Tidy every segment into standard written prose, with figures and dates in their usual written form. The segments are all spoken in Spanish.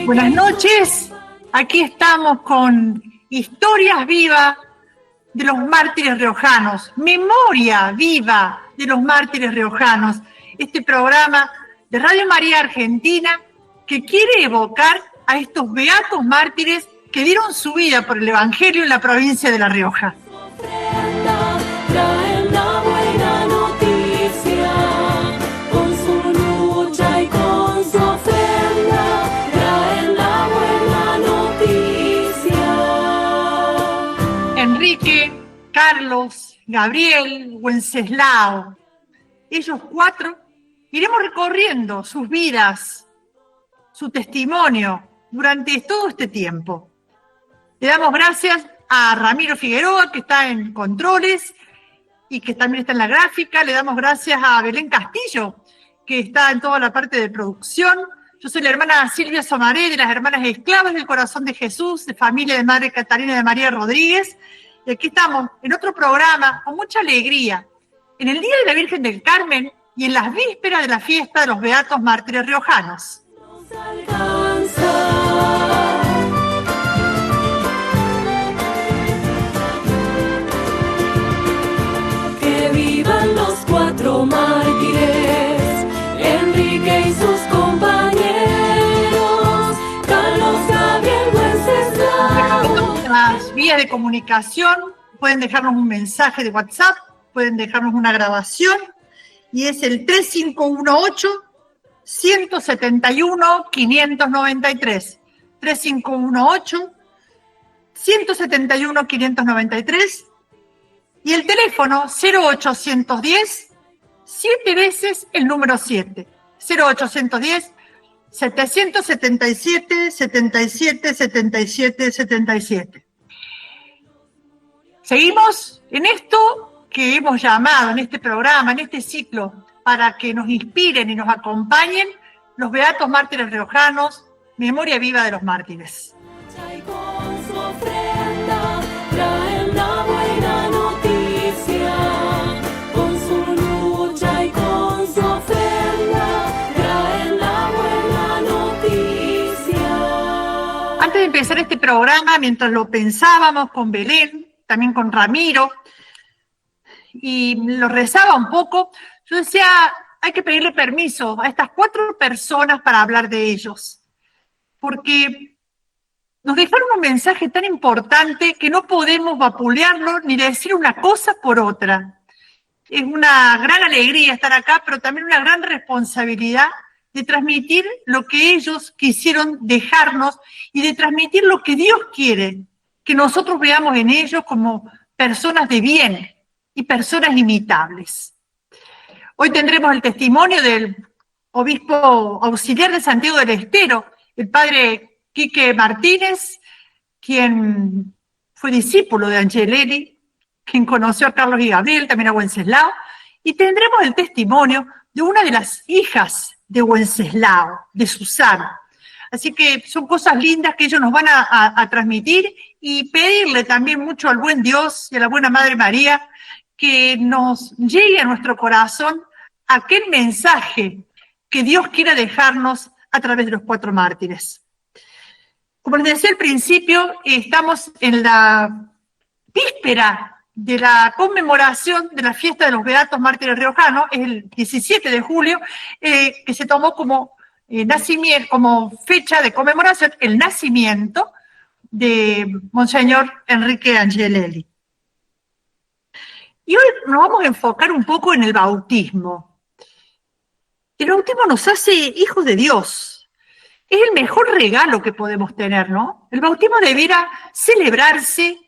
Buenas noches, aquí estamos con Historias Vivas de los Mártires Riojanos, Memoria Viva de los Mártires Riojanos, este programa de Radio María Argentina que quiere evocar a estos beatos mártires que dieron su vida por el Evangelio en la provincia de La Rioja. Traen la buena noticia, con su lucha y con su ofrenda, traen la buena noticia. Enrique, Carlos, Gabriel, Wenceslao, ellos cuatro iremos recorriendo sus vidas, su testimonio durante todo este tiempo. Le damos gracias a Ramiro Figueroa, que está en controles y que también está en la gráfica. Le damos gracias a Belén Castillo, que está en toda la parte de producción. Yo soy la hermana Silvia Somaré, de las Hermanas Esclavas del Corazón de Jesús, de familia de Madre Catalina de María Rodríguez. Y aquí estamos en otro programa con mucha alegría, en el Día de la Virgen del Carmen y en las vísperas de la fiesta de los Beatos Mártires Riojanos. Nos alcanza. Que vivan los cuatro mártires, Enrique y sus compañeros, Carlos, Gabriel, Wenceslao. Las vías de comunicación, pueden dejarnos un mensaje de WhatsApp, pueden dejarnos una grabación, y es el 3518-171-593. 3518-171-593. Y el teléfono 0810, 7 veces el número 7. 0810 777 77 77 77. Seguimos en esto que hemos llamado, en este programa, en este ciclo, para que nos inspiren y nos acompañen los Beatos Mártires Riojanos, Memoria Viva de los Mártires. Y con su ofrenda, traen la buena noticia, con su lucha y con su ofrenda, traen la buena noticia. Antes de empezar este programa, mientras lo pensábamos con Belén, también con Ramiro, y lo rezaba un poco, yo decía, hay que pedirle permiso a estas 4 personas para hablar de ellos, porque nos dejaron un mensaje tan importante que no podemos vapulearlo ni decir una cosa por otra. Es una gran alegría estar acá, pero también una gran responsabilidad de transmitir lo que ellos quisieron dejarnos y de transmitir lo que Dios quiere, que nosotros veamos en ellos como personas de bien y personas imitables. Hoy tendremos el testimonio del obispo auxiliar de Santiago del Estero, el padre Quique Martínez, quien fue discípulo de Angelelli, quien conoció a Carlos y Gabriel, también a Wenceslao, y tendremos el testimonio de una de las hijas de Wenceslao, de Susana. Así que son cosas lindas que ellos nos van a transmitir, y pedirle también mucho al buen Dios y a la buena Madre María que nos llegue a nuestro corazón aquel mensaje que Dios quiera dejarnos a través de los 4 mártires. Como les decía al principio, estamos en la víspera de la conmemoración de la fiesta de los Beatos Mártires Riojanos, es el 17 de julio, que se tomó como nacimiento, como fecha de conmemoración, el nacimiento de Monseñor Enrique Angelelli. Y hoy nos vamos a enfocar un poco en el bautismo. El bautismo nos hace hijos de Dios. Es el mejor regalo que podemos tener, ¿no? El bautismo debiera celebrarse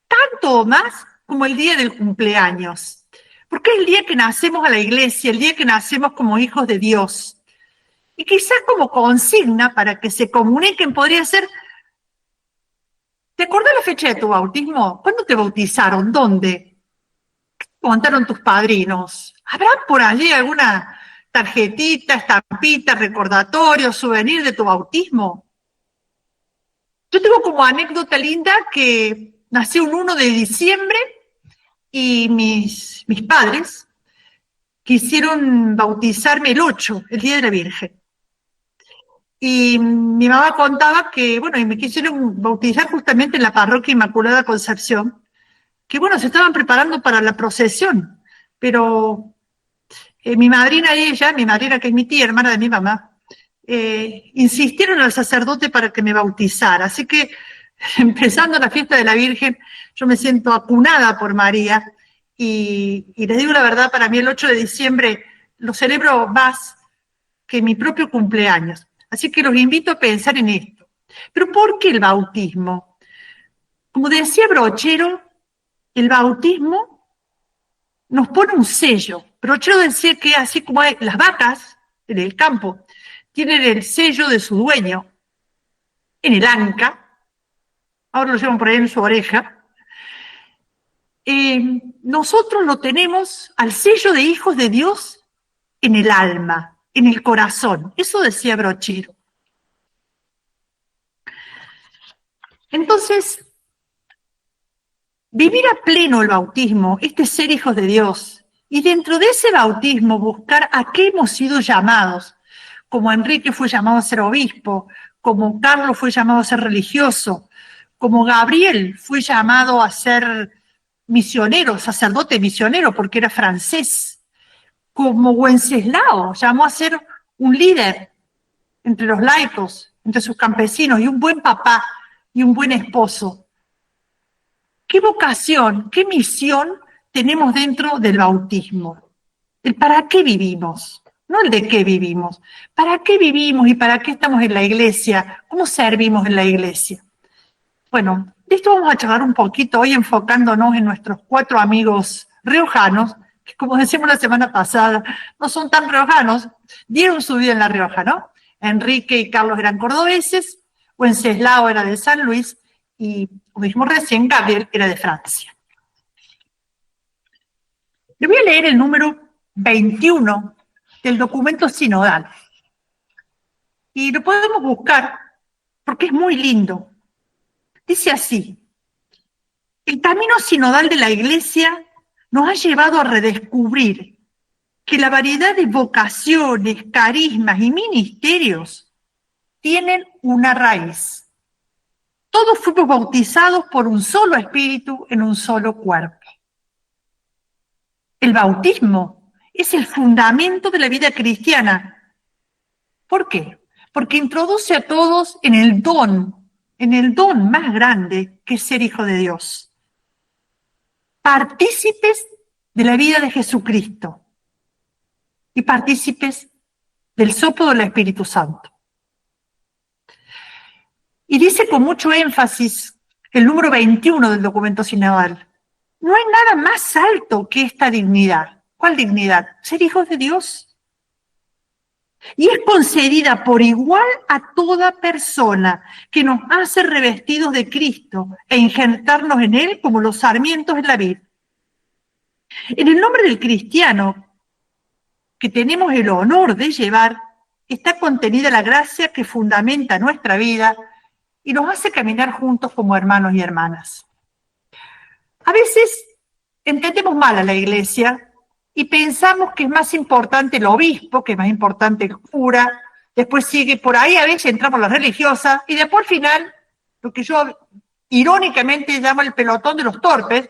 tanto o más como el día del cumpleaños, porque es el día que nacemos a la iglesia, el día que nacemos como hijos de Dios. Y quizás como consigna para que se comuniquen podría ser: ¿te acordás la fecha de tu bautismo? ¿Cuándo te bautizaron? ¿Dónde? ¿Qué contaron tus padrinos? ¿Habrá por allí alguna tarjetita, estampita, recordatorio, souvenir de tu bautismo? Yo tengo como anécdota linda que nací un 1 de diciembre y mis padres quisieron bautizarme el 8, el Día de la Virgen. Y mi mamá contaba que, bueno, y me quisieron bautizar justamente en la parroquia Inmaculada Concepción, que, bueno, se estaban preparando para la procesión, pero mi madrina y ella, mi madrina que es mi tía, hermana de mi mamá, insistieron al sacerdote para que me bautizara. Así que, empezando la fiesta de la Virgen, yo me siento acunada por María y les digo la verdad, para mí el 8 de diciembre lo celebro más que mi propio cumpleaños. Así que los invito a pensar en esto. Pero ¿por qué el bautismo? Como decía Brochero, el bautismo nos pone un sello. Brochero decía que así como hay las vacas en el campo tienen el sello de su dueño en el anca, ahora lo llevan por ahí en su oreja, nosotros lo tenemos al sello de hijos de Dios en el alma, en el corazón. Eso decía Brochero. Entonces, vivir a pleno el bautismo, ser hijos de Dios, y dentro de ese bautismo buscar a qué hemos sido llamados, como Enrique fue llamado a ser obispo, como Carlos fue llamado a ser religioso, como Gabriel fue llamado a ser misionero, sacerdote misionero, porque era francés, como Wenceslao llamó a ser un líder entre los laicos, entre sus campesinos, y un buen papá y un buen esposo. ¿Qué vocación, qué misión tenemos dentro del bautismo? El para qué vivimos, no el de qué vivimos. ¿Para qué vivimos y para qué estamos en la iglesia? ¿Cómo servimos en la iglesia? Bueno, de esto vamos a charlar un poquito hoy enfocándonos en nuestros 4 amigos riojanos, que como decíamos la semana pasada, no son tan riojanos, dieron su vida en La Rioja, ¿no? Enrique y Carlos eran cordobeses, Wenceslao era de San Luis y, como dijimos recién, Gabriel era de Francia. Le voy a leer el número 21 del documento sinodal. Y lo podemos buscar porque es muy lindo. Dice así: el camino sinodal de la Iglesia nos ha llevado a redescubrir que la variedad de vocaciones, carismas y ministerios tienen una raíz. Todos fuimos bautizados por un solo espíritu en un solo cuerpo. El bautismo es el fundamento de la vida cristiana. ¿Por qué? Porque introduce a todos en el don más grande que es ser hijo de Dios. Partícipes de la vida de Jesucristo y partícipes del soplo del Espíritu Santo. Y dice con mucho énfasis el número 21 del documento sinodal: no hay nada más alto que esta dignidad. ¿Cuál dignidad? Ser hijos de Dios. Y es concedida por igual a toda persona que nos hace revestidos de Cristo e injertarnos en Él como los sarmientos en la vid. En el nombre del cristiano que tenemos el honor de llevar, está contenida la gracia que fundamenta nuestra vida y nos hace caminar juntos como hermanos y hermanas. A veces entendemos mal a la iglesia y pensamos que es más importante el obispo, que es más importante el cura, después sigue por ahí, a veces entramos las religiosas, y después al final, lo que yo irónicamente llamo el pelotón de los torpes,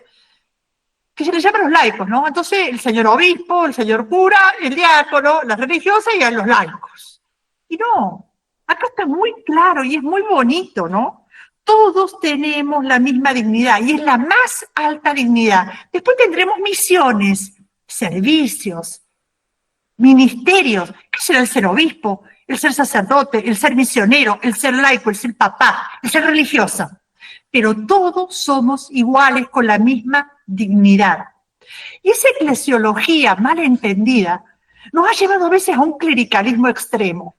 que se le llama a los laicos, ¿no? Entonces el señor obispo, el señor cura, el diácono, las religiosas y a los laicos. Y no, acá está muy claro y es muy bonito, ¿no? Todos tenemos la misma dignidad y es la más alta dignidad. Después tendremos misiones, servicios, ministerios. ¿Qué será el ser obispo, el ser sacerdote, el ser misionero, el ser laico, el ser papá, el ser religiosa? Pero todos somos iguales con la misma dignidad. Y esa eclesiología mal entendida nos ha llevado a veces a un clericalismo extremo.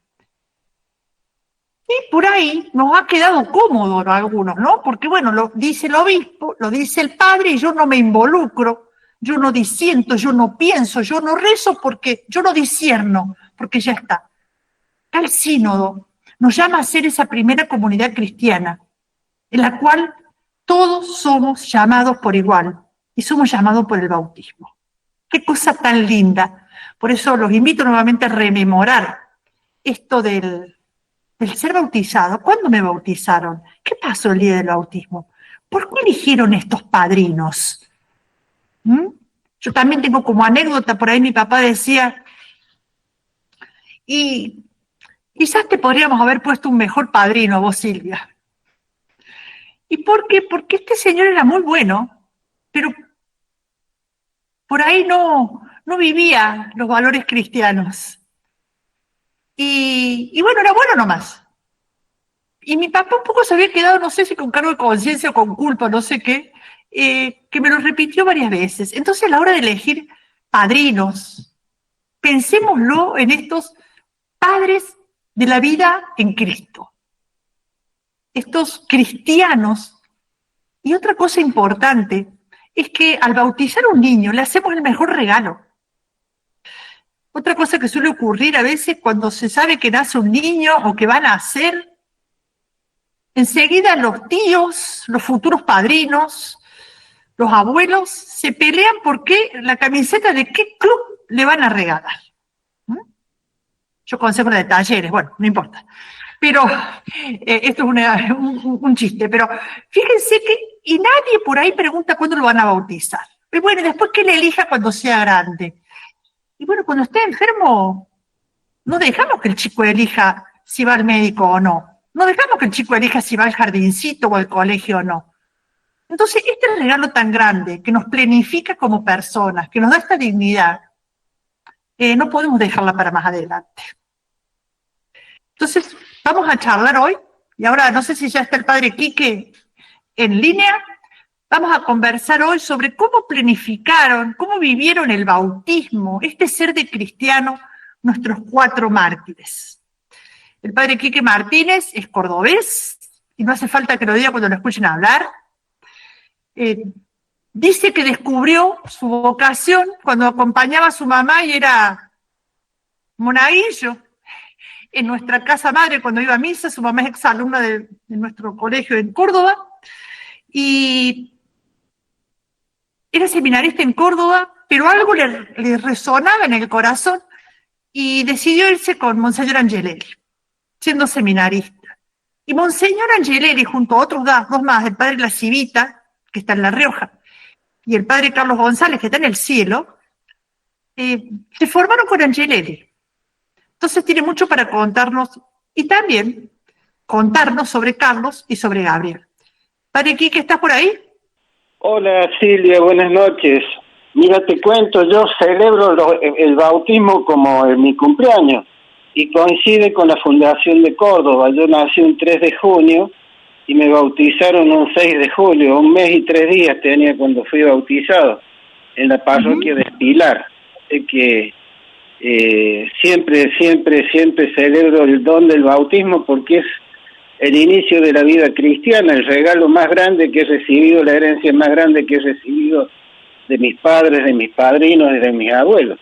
Y por ahí nos ha quedado cómodo a algunos, ¿no? Porque, bueno, lo dice el obispo, lo dice el padre, y yo no me involucro, yo no disiento, yo no pienso, yo no rezo, porque yo no discierno, porque ya está. Acá el sínodo nos llama a ser esa primera comunidad cristiana, en la cual todos somos llamados por igual, y somos llamados por el bautismo. ¡Qué cosa tan linda! Por eso los invito nuevamente a rememorar esto del del ser bautizado. ¿Cuándo me bautizaron? ¿Qué pasó el día del bautismo? ¿Por qué eligieron estos padrinos? ¿Mm? Yo también tengo como anécdota, por ahí mi papá decía, y quizás te podríamos haber puesto un mejor padrino, vos, Silvia. ¿Y por qué? Porque este señor era muy bueno, pero por ahí no vivía los valores cristianos. Y bueno, era bueno nomás. Y mi papá un poco se había quedado, no sé si con cargo de conciencia o con culpa, no sé qué, que me lo repitió varias veces. Entonces, a la hora de elegir padrinos, pensémoslo en estos padres de la vida en Cristo, estos cristianos. Y otra cosa importante es que al bautizar a un niño le hacemos el mejor regalo. Otra cosa que suele ocurrir a veces cuando se sabe que nace un niño o que va a nacer, enseguida los tíos, los futuros padrinos, los abuelos se pelean por qué la camiseta de qué club le van a regalar. Yo consejo de talleres, bueno, no importa. Pero esto es un chiste, pero fíjense que, y nadie por ahí pregunta cuándo lo van a bautizar. Y bueno, después que le elija cuando sea grande. Y bueno, cuando esté enfermo, no dejamos que el chico elija si va al médico o no. No dejamos que el chico elija si va al jardincito o al colegio o no. Entonces, este regalo tan grande que nos planifica como personas, que nos da esta dignidad, no podemos dejarla para más adelante. Entonces, vamos a charlar hoy, y ahora no sé si ya está el padre Quique en línea, vamos a conversar hoy sobre cómo planificaron, cómo vivieron el bautismo, este ser de cristiano, nuestros 4 mártires. El padre Quique Martínez es cordobés, y no hace falta que lo diga cuando lo escuchen hablar. Dice que descubrió su vocación cuando acompañaba a su mamá y era monaguillo. En nuestra casa madre, cuando iba a misa, su mamá es exalumna de nuestro colegio en Córdoba, y era seminarista en Córdoba, pero algo le resonaba en el corazón y decidió irse con Monseñor Angelelli, siendo seminarista. Y Monseñor Angelelli, junto a otros dos más, el padre La Civita, que está en La Rioja, y el padre Carlos González, que está en el cielo, se formaron con Angelelli. Entonces tiene mucho para contarnos y también contarnos sobre Carlos y sobre Gabriel. Padre Quique, ¿estás por ahí? Hola Silvia, buenas noches. Mira, te cuento, yo celebro el bautismo como mi cumpleaños y coincide con la Fundación de Córdoba. Yo nací un 3 de junio y me bautizaron un 6 de julio, 1 mes y 3 días tenía cuando fui bautizado en la parroquia de Pilar. Así que siempre celebro el don del bautismo porque es el inicio de la vida cristiana, el regalo más grande que he recibido, la herencia más grande que he recibido de mis padres, de mis padrinos y de mis abuelos.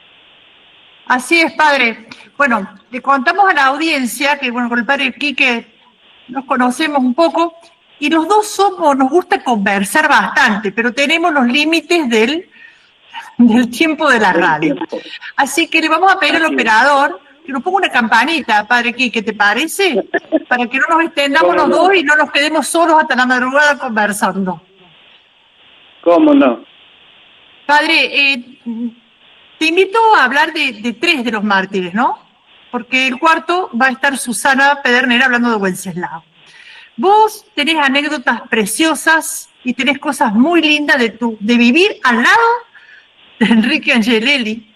Así es, padre. Bueno, le contamos a la audiencia que, bueno, con el padre Quique nos conocemos un poco y los dos nos gusta conversar bastante, pero tenemos los límites del tiempo de la radio. Así que le vamos a pedir al operador que nos ponga una campanita, padre Quique, ¿te parece? Para que no nos extendamos los dos y no nos quedemos solos hasta la madrugada conversando. ¿Cómo no? Padre, te invito a hablar de 3 de los mártires, ¿no? Porque el cuarto va a estar Susana Pedernera hablando de Wenceslao. Vos tenés anécdotas preciosas y tenés cosas muy lindas de vivir al lado de Enrique Angelelli.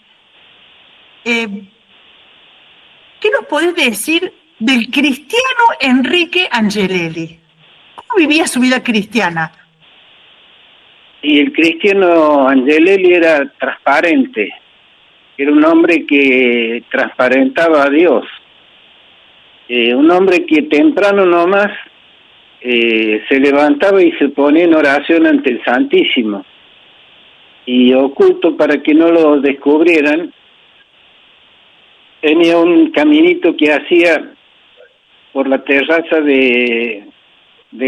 ¿Qué nos podés decir del cristiano Enrique Angelelli? ¿Cómo vivía su vida cristiana? Y el cristiano Angelelli era transparente, era un hombre que transparentaba a Dios, un hombre que temprano nomás se levantaba y se ponía en oración ante el Santísimo, y oculto para que no lo descubrieran, tenía un caminito que hacía por la terraza del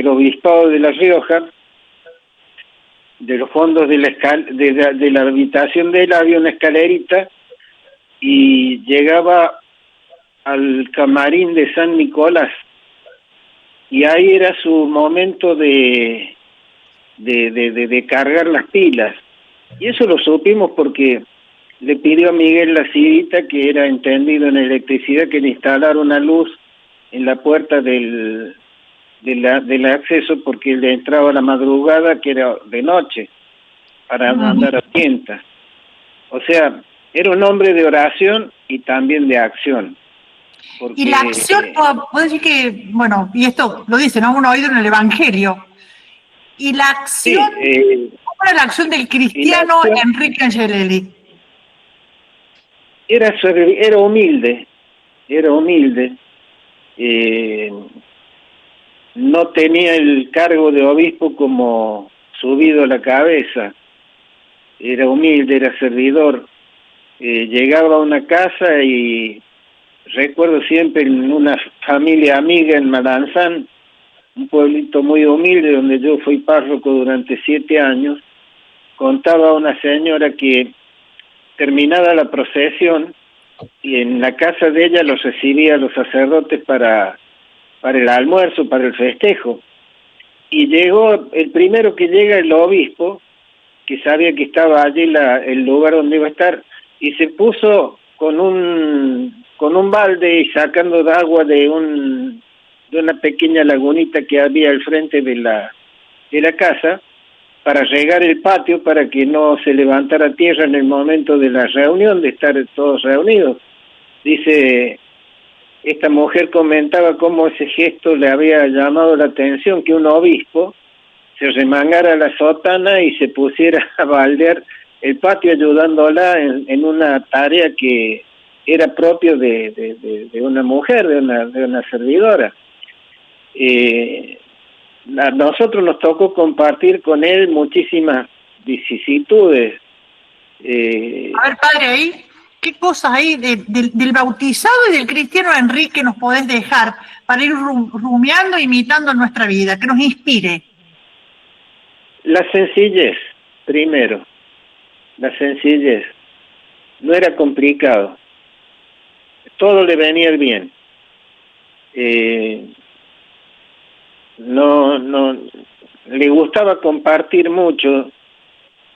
Obispado de La Rioja. De los fondos de la habitación de él había una escalerita y llegaba al camarín de San Nicolás, y ahí era su momento de cargar las pilas. Y eso lo supimos porque le pidió a Miguel La Cidita, que era entendido en electricidad, que le instalara una luz en la puerta del acceso, porque le entraba a la madrugada, que era de noche, para mandar a tientas. O sea, era un hombre de oración y también de acción. Porque, y la acción, puedo decir que, bueno, y esto lo dice, ¿no? Uno ha oído en el Evangelio. Y la acción, ¿cómo era la acción del cristiano Enrique Angelelli? Era humilde, no tenía el cargo de obispo como subido a la cabeza, era humilde, era servidor, llegaba a una casa y recuerdo siempre en una familia amiga en Malanzán, un pueblito muy humilde donde yo fui párroco durante 7 años, contaba una señora que terminada la procesión y en la casa de ella los recibía los sacerdotes para el almuerzo, para el festejo, y llegó, el primero que llega el obispo, que sabía que estaba allí el lugar donde iba a estar, y se puso con un balde y sacando de agua de una pequeña lagunita que había al frente de la casa, para regar el patio, para que no se levantara tierra en el momento de la reunión, de estar todos reunidos. Dice, esta mujer comentaba cómo ese gesto le había llamado la atención, que un obispo se remangara la sotana y se pusiera a baldear el patio ayudándola en una tarea que era propio de una mujer, de una servidora. A nosotros nos tocó compartir con él muchísimas vicisitudes. A ver, padre, ahí, ¿qué cosas ahí del bautizado y del cristiano Enrique nos podés dejar para ir rumiando, imitando en nuestra vida, que nos inspire? La sencillez, primero, la sencillez. No era complicado. Todo le venía bien. No, le gustaba compartir mucho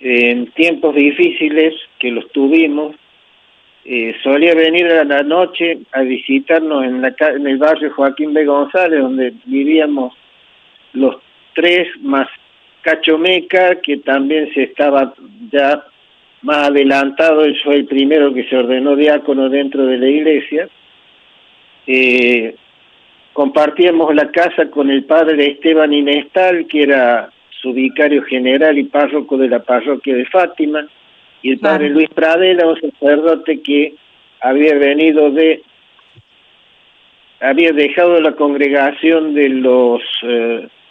en tiempos difíciles que los tuvimos. Solía venir a la noche a visitarnos en el barrio Joaquín B. González, donde vivíamos los 3, más Cachomeca, que también se estaba ya más adelantado, él fue el primero que se ordenó diácono dentro de la iglesia. Compartíamos la casa con el padre Esteban Inestal, que era su vicario general y párroco de la parroquia de Fátima, y el padre Luis Pradela, un sacerdote que había dejado la congregación de los,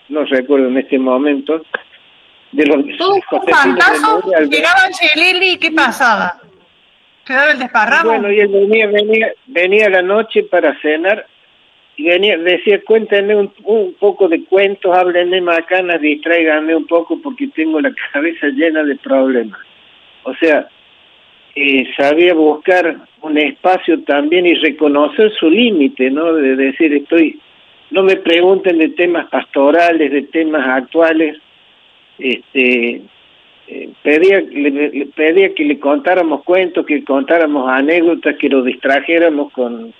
no recuerdo en este momento, de los todos fantazos, llegaba Angelelli y ¿qué pasaba? ¿Quedaba el desparramo? Bueno, y él venía a la noche para cenar, y decía, cuéntenme un poco de cuentos, háblenme macanas, distráiganme un poco porque tengo la cabeza llena de problemas. O sea, sabía buscar un espacio también y reconocer su límite, ¿no? De decir, no me pregunten de temas pastorales, de temas actuales. Pedía que le contáramos cuentos, que contáramos anécdotas, que lo distrajéramos con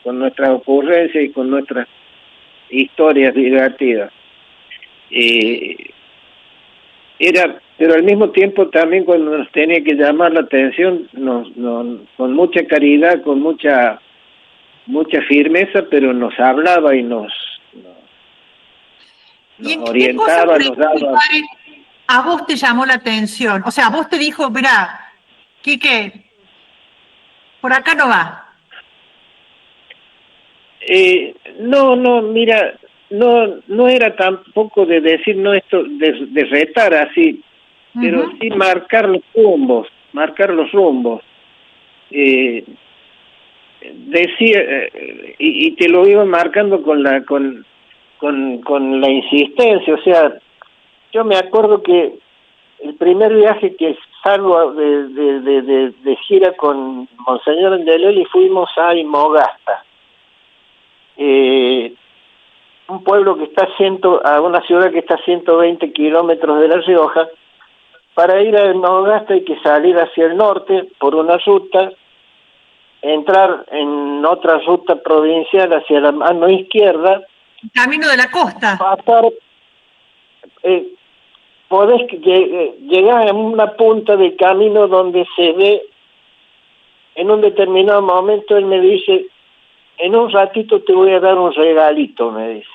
nuestras ocurrencias y con nuestras historias divertidas. Pero al mismo tiempo también cuando nos tenía que llamar la atención, con mucha caridad, con mucha firmeza, pero nos hablaba y nos orientaba, nos daba... ¿A vos te llamó la atención? O sea, a vos te dijo, mirá, Quique, por acá no va. Mira, no era tampoco de decir no esto, de retar así, pero sí marcar los rumbos. Decía, y te lo iba marcando con la insistencia, o sea, yo me acuerdo que el primer viaje que salgo de gira con Monseñor Angelelli fuimos a Imogasta. un pueblo que está a una ciudad que está a 120 kilómetros de La Rioja. Para ir a Nogasta hay que salir hacia el norte por una ruta, entrar en otra ruta provincial hacia la mano izquierda, Camino de la costa. pasar, podés llegar a una punta del camino donde se ve, en un determinado momento él me dice, en un ratito te voy a dar un regalito, me dice.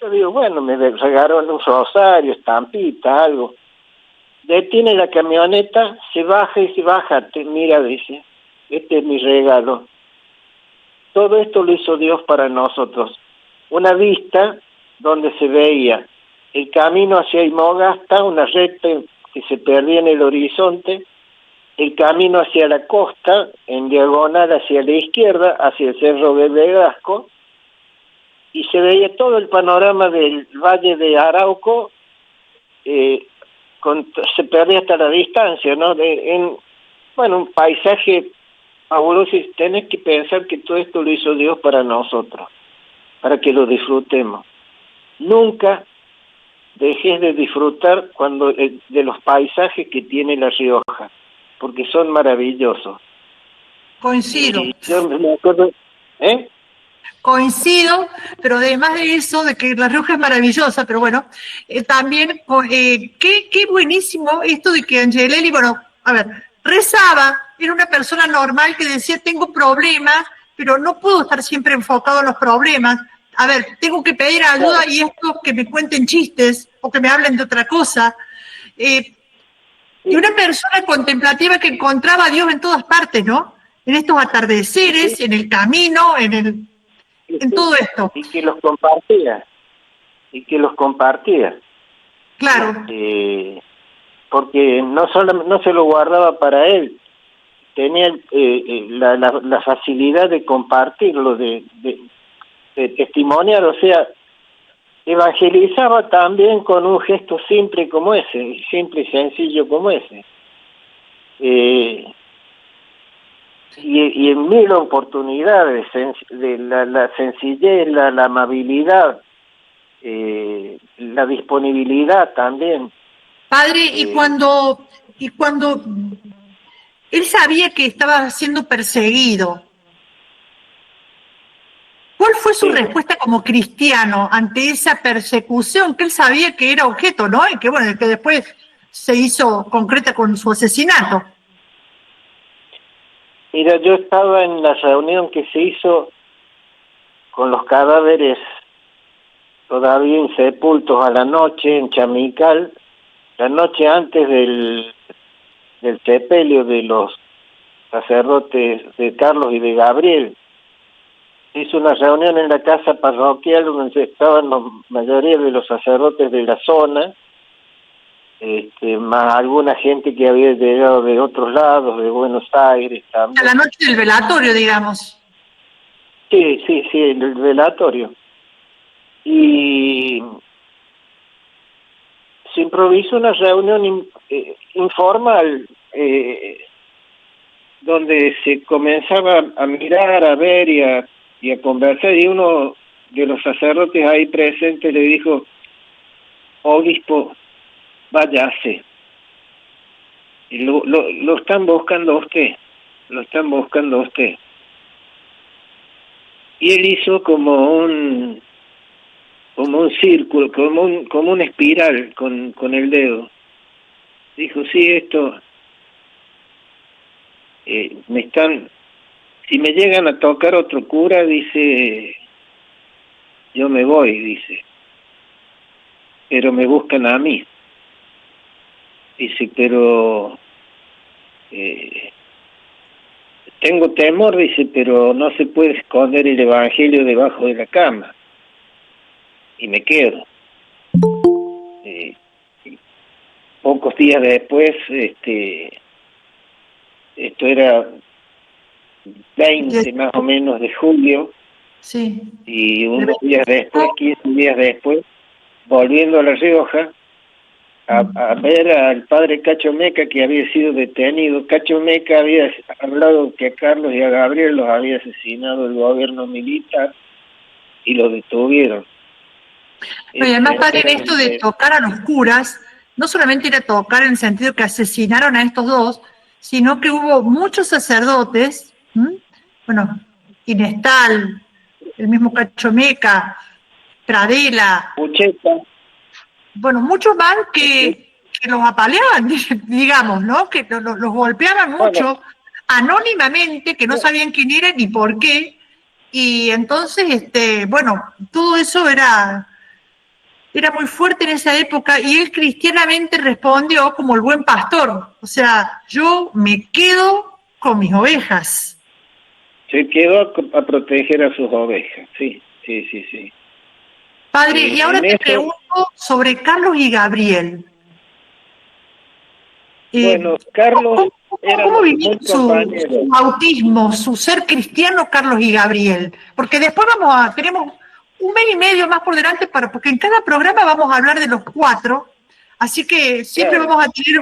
Yo digo, bueno, me regalaron un rosario, estampita, algo. Detiene la camioneta, se baja y se baja, mira, dice, este es mi regalo. Todo esto lo hizo Dios para nosotros. Una vista donde se veía el camino hacia Imogasta, una recta que se perdía en el horizonte, el camino hacia la costa, en diagonal hacia la izquierda, hacia el Cerro de Vegasco, y se veía todo el panorama del Valle de Arauco, se perdía hasta la distancia, ¿no? Bueno, un paisaje fabuloso, y tenés que pensar que todo esto lo hizo Dios para nosotros, para que lo disfrutemos. Nunca dejes de disfrutar de los paisajes que tiene La Rioja, porque son maravillosos. Coincido. Yo me acuerdo, Coincido, pero además de eso, de que La Rioja es maravillosa, pero bueno, también, qué buenísimo esto de que Angelelli, bueno, a ver, rezaba, era una persona normal que decía, tengo problemas, pero no puedo estar siempre enfocado en los problemas. A ver, tengo que pedir ayuda y esto que me cuenten chistes o que me hablen de otra cosa. Y una persona contemplativa que encontraba a Dios en todas partes, ¿no? En estos atardeceres, en el camino, en todo esto. Y que los compartía. Claro. Porque no se lo guardaba para él, tenía la facilidad de compartirlo, de testimoniar, o sea, evangelizaba también con un gesto simple como ese, simple y sencillo como ese. Y en mil oportunidades, de la sencillez, la amabilidad, la disponibilidad también. Padre, y cuando él sabía que estaba siendo perseguido, ¿cuál fue su respuesta como cristiano ante esa persecución que él sabía que era objeto, ¿no? Y que bueno, que después se hizo concreta con su asesinato. Mira, yo estaba en la reunión que se hizo con los cadáveres todavía insepultos a la noche en Chamical, la noche antes del sepelio de los sacerdotes de Carlos y de Gabriel. Se hizo una reunión en la casa parroquial donde estaban la mayoría de los sacerdotes de la zona, más alguna gente que había llegado de otros lados, de Buenos Aires también. A la noche del velatorio, digamos. Sí, el velatorio. Y se improvisó una reunión informal donde se comenzaba a mirar, a ver y a conversar, y uno de los sacerdotes ahí presentes le dijo: obispo, váyase, lo están buscando a usted, Y él hizo como un círculo, como una espiral con el dedo. Dijo: sí, esto si me llegan a tocar otro cura, dice, yo me voy, dice, pero me buscan a mí. Dice, pero tengo temor, dice, pero no se puede esconder el evangelio debajo de la cama. Y me quedo. Pocos días después, esto era 20 más o menos de julio, sí. Y unos días después, 15 días después, volviendo a La Rioja, a ver al padre Cacho Meca, que había sido detenido. Cacho Meca había hablado que a Carlos y a Gabriel los había asesinado el gobierno militar y los detuvieron. No, y además, padre, en Eran, esto de tocar a los curas, no solamente era tocar en el sentido que asesinaron a estos dos, sino que hubo muchos sacerdotes, ¿m? Bueno, Inestal, el mismo Cachomeca, Pradela, Pucheta, bueno, muchos más que los apaleaban, digamos, ¿no? Que los golpeaban bueno, mucho, anónimamente, que no sabían quién era ni por qué, y entonces, bueno, todo eso era muy fuerte en esa época y él cristianamente respondió como el buen pastor, o sea, yo me quedo con mis ovejas. se quedó a proteger a sus ovejas, sí, sí, sí, sí. Padre, y ahora En te eso, pregunto sobre Carlos y Gabriel. bueno, ¿Cómo, Carlos cómo éramos vivía muy su compañeros. bautismo, su ser cristiano, Carlos y Gabriel? Porque después tenemos un mes y medio más por delante, porque en cada programa vamos a hablar de los cuatro, así que siempre Claro, vamos a tener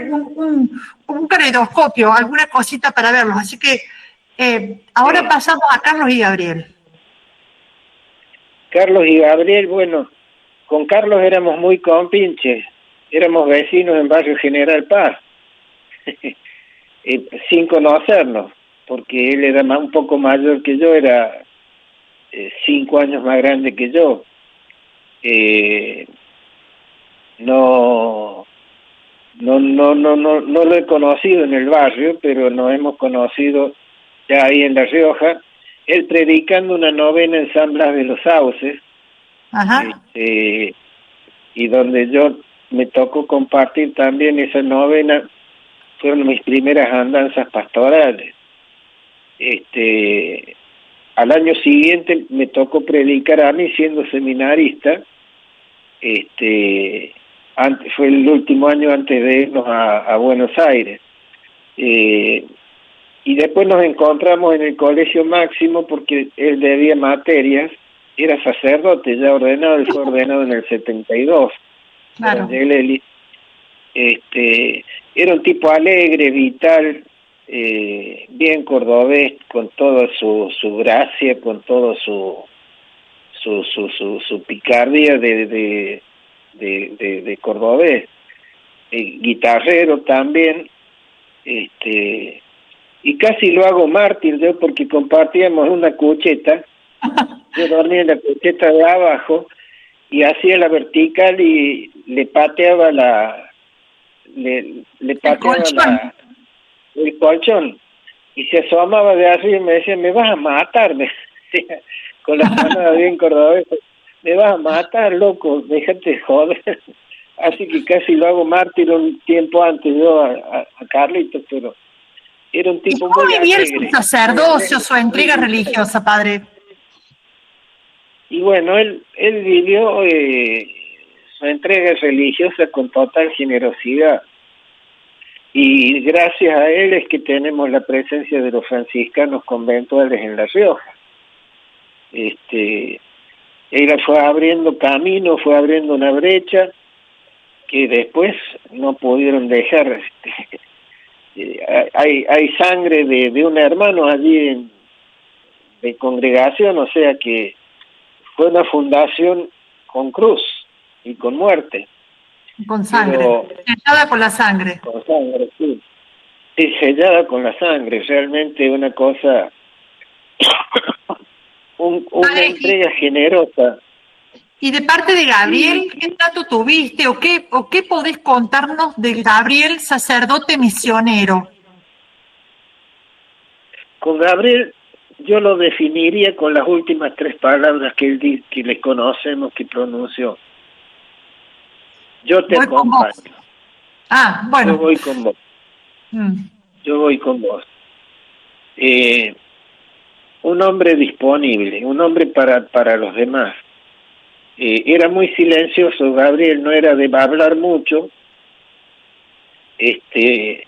un caleidoscopio, alguna cosita para verlos. Así que ahora sí. pasamos a Carlos y Gabriel. Carlos y Gabriel, bueno, con Carlos éramos muy compinches, éramos vecinos en Barrio General Paz, sin conocernos, porque él era un poco mayor que yo, era 5 años más grande que yo. Eh, no, no lo he conocido en el barrio, pero nos hemos conocido ya ahí en La Rioja, él predicando una novena en San Blas de los Sauces, Ajá. y donde yo me tocó compartir también esa novena, fueron mis primeras andanzas pastorales. Al año siguiente me tocó predicar a mí siendo seminarista, fue el último año antes de irnos a Buenos Aires. Y después nos encontramos en el Colegio Máximo porque él debía materias, era sacerdote ya ordenado, él fue ordenado en el 72, Claro. era un tipo alegre, vital, bien cordobés, con toda su gracia, con todo su picardía de cordobés, guitarrero también, y casi lo hago mártir yo porque compartíamos una cucheta, yo dormía en la cucheta de abajo y hacía la vertical y le pateaba le pateaba el colchón y se asomaba de arriba y me decía, me vas a matar, me decía, con la mano bien cordobesa, me vas a matar, loco, déjate joder. Así que casi lo hago mártir un tiempo antes yo a Carlitos, pero era un ¿Y tipo cómo muy vivía alegre. su sacerdocio, su entrega religiosa, padre? Y bueno, él vivió su entrega religiosa con total generosidad. Y gracias a él es que tenemos la presencia de los franciscanos conventuales en La Rioja. Ella fue abriendo camino, fue abriendo una brecha que después no pudieron dejar. Hay sangre de un hermano allí de congregación, o sea que fue una fundación con cruz y con muerte. Con sangre, Pero, sellada con la sangre. con sangre, sí. Sí, sellada con la sangre, realmente una cosa, una Padre, entrega generosa. y de parte de Gabriel, ¿qué dato tuviste o qué podés contarnos de Gabriel, sacerdote misionero? Con Gabriel yo lo definiría con las últimas 3 palabras que él que le conocemos, que pronunció. Yo te Voy con acompaño. vos. Ah, Yo bueno. voy con vos. Yo voy con vos. Un hombre disponible, un hombre para los demás. Era muy silencioso, Gabriel, no era de hablar mucho, pero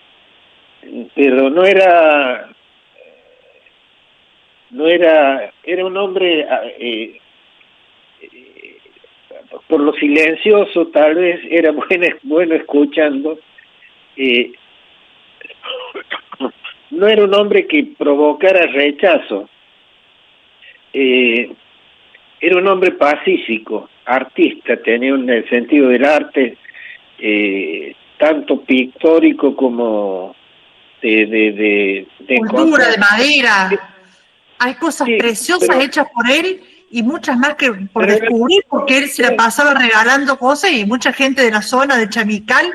era un hombre, por lo silencioso tal vez, era bueno escuchando, no era un hombre que provocara rechazo, era un hombre pacífico, artista, tenía en el sentido del arte, tanto pictórico como de Cultura, de encontrar. madera. Hay cosas Sí, preciosas pero, hechas por él y muchas más que por pero descubrir, porque él se la pasaba regalando cosas y mucha gente de la zona de Chamical,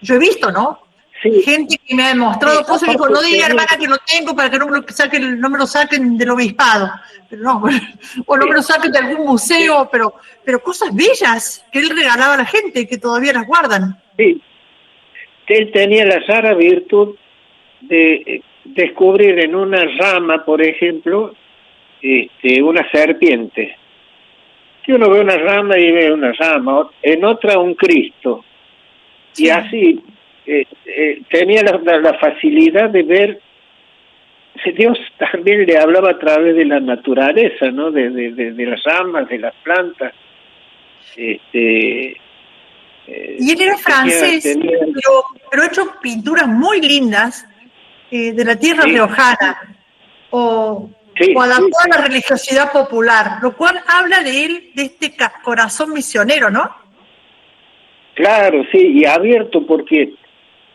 yo he visto, ¿no? sí, Gente que me ha sí, demostrado cosas y dijo, aparte no diga tenía, hermana que lo tengo para que no me lo saquen del obispado, pero no, o no me lo sí, saquen de algún sí, museo, pero cosas bellas que él regalaba a la gente que todavía las guardan. sí, él tenía la rara virtud de descubrir en una rama, por ejemplo, una serpiente. Si uno ve una rama y ve una rama, en otra un Cristo, y Sí. así tenía la facilidad de ver. Dios también le hablaba a través de la naturaleza, ¿no? De las ramas, de las plantas. Y él era francés, Tenía, pero ha hecho pinturas muy lindas de la tierra sí, riojana o sí, adaptó a sí, la religiosidad popular, lo cual habla de él, de este corazón misionero, ¿no? claro, sí, y abierto porque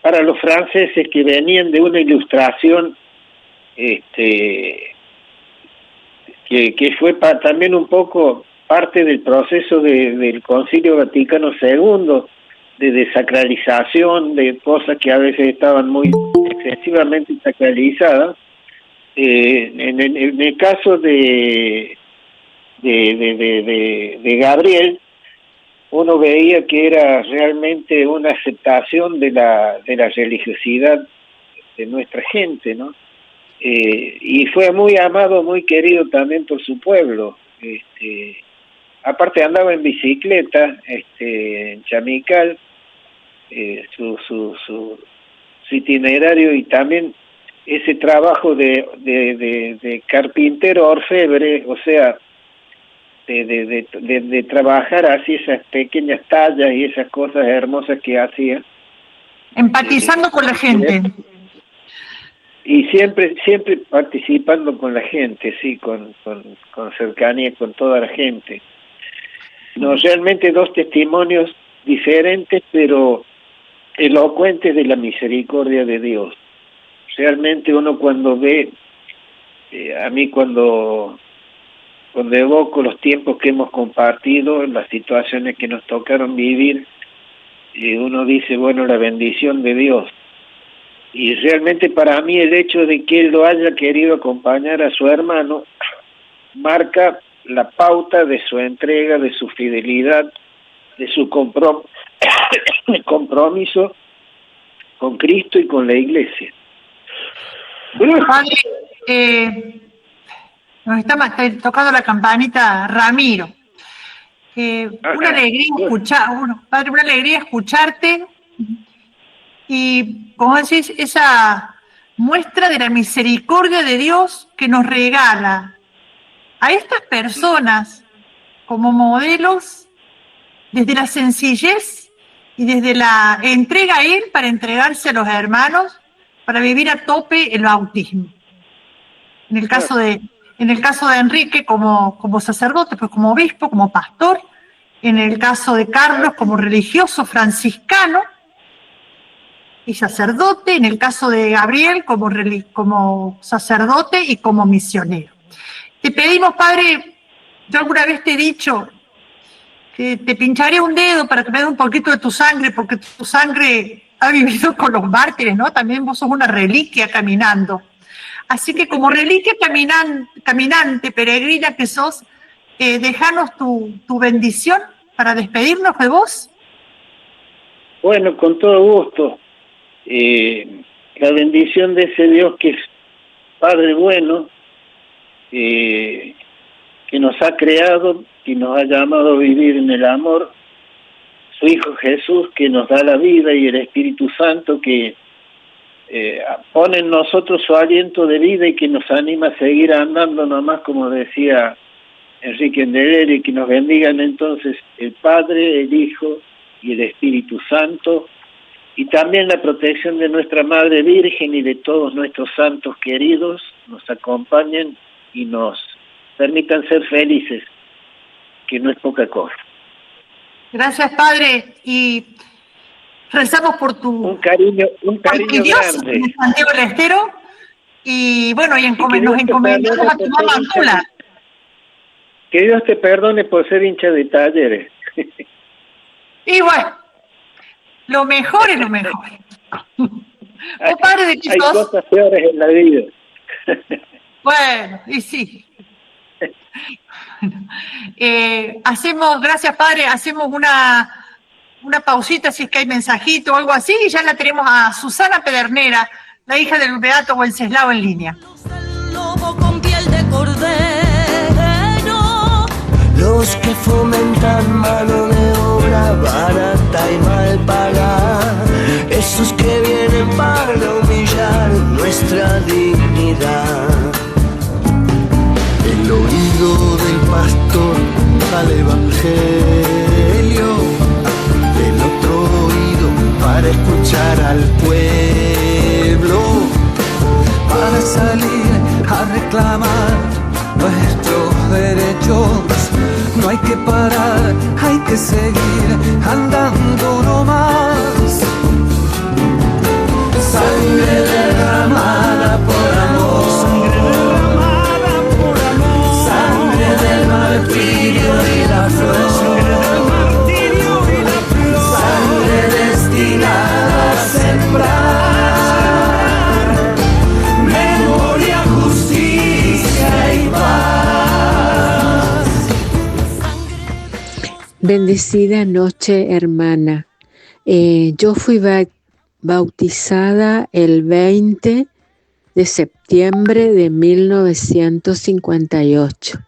para los franceses que venían de una ilustración, que fue también un poco parte del proceso del Concilio Vaticano II, de desacralización de cosas que a veces estaban muy excesivamente sacralizadas. En el caso de Gabriel, uno veía que era realmente una aceptación de la religiosidad de nuestra gente, ¿no? Y fue muy amado, muy querido también por su pueblo. Aparte andaba en bicicleta, en Chamical, su itinerario, y también ese trabajo de carpintero orfebre, o sea, de trabajar así esas pequeñas tallas y esas cosas hermosas que hacía. Empatizando con la gente. Y siempre participando con la gente, sí, con cercanía con toda la gente. No, realmente dos testimonios diferentes, pero elocuentes de la misericordia de Dios. Realmente uno cuando ve, a mí cuando evoco los tiempos que hemos compartido, las situaciones que nos tocaron vivir, uno dice, bueno, la bendición de Dios. Y realmente para mí el hecho de que él lo haya querido acompañar a su hermano marca la pauta de su entrega, de su fidelidad, de su compromiso con Cristo y con la Iglesia. Padre, nos está tocando la campanita Ramiro. Una alegría padre, una alegría escucharte y, como decís, esa muestra de la misericordia de Dios que nos regala a estas personas como modelos desde la sencillez y desde la entrega a Él para entregarse a los hermanos, para vivir a tope el bautismo. En el caso de Enrique como sacerdote, pues como obispo, como pastor. En el caso de Carlos como religioso franciscano y sacerdote. En el caso de Gabriel como sacerdote y como misionero. Te pedimos, Padre, yo alguna vez te he dicho que te pincharé un dedo para que me des un poquito de tu sangre, porque tu sangre ha vivido con los mártires, ¿no? También vos sos una reliquia caminando. Así que como reliquia caminante, peregrina que sos, dejanos tu bendición para despedirnos de vos. Bueno, con todo gusto. La bendición de ese Dios que es Padre bueno, que nos ha creado y nos ha llamado a vivir en el amor, su Hijo Jesús que nos da la vida, y el Espíritu Santo que pone en nosotros su aliento de vida y que nos anima a seguir andando nomás, como decía Enrique Endeleri, que nos bendigan entonces el Padre, el Hijo y el Espíritu Santo, y también la protección de nuestra Madre Virgen y de todos nuestros santos queridos nos acompañen y nos permitan ser felices que no es poca cosa. Gracias, Padre, y rezamos por tu Un cariño arquidiócesis grande. de Santiago del Estero, y bueno, y que nos Dios te encomendamos perdone a tu por mamá ser hincha Antula. Que Dios te perdone por ser hincha de Talleres. Y bueno, lo mejor es lo mejor. ¿Vos, Padre, de qué Hay sos? cosas peores en la vida. Bueno, y sí. Gracias, Padre, hacemos una pausita si es que hay mensajito o algo así, y ya la tenemos a Susana Pedernera, la hija del Beato Wenceslao, en línea. El lobo con piel de cordero. Los que fomentan mano de obra barata y mal pagada, esos que vienen para humillar nuestra dignidad. El oído del pastor al evangelio, el otro oído para escuchar al pueblo, para salir a reclamar nuestros derechos. No hay que parar, hay que seguir andando nomás. Sangre derramada por amor, sangre derramada por amor, sangre del martirio y la flor, sangre del martirio y la flor, sangre destinada a sembrar memoria, justicia y paz. Bendecida noche, hermana. Yo fui bautizada el 20 de septiembre de 1958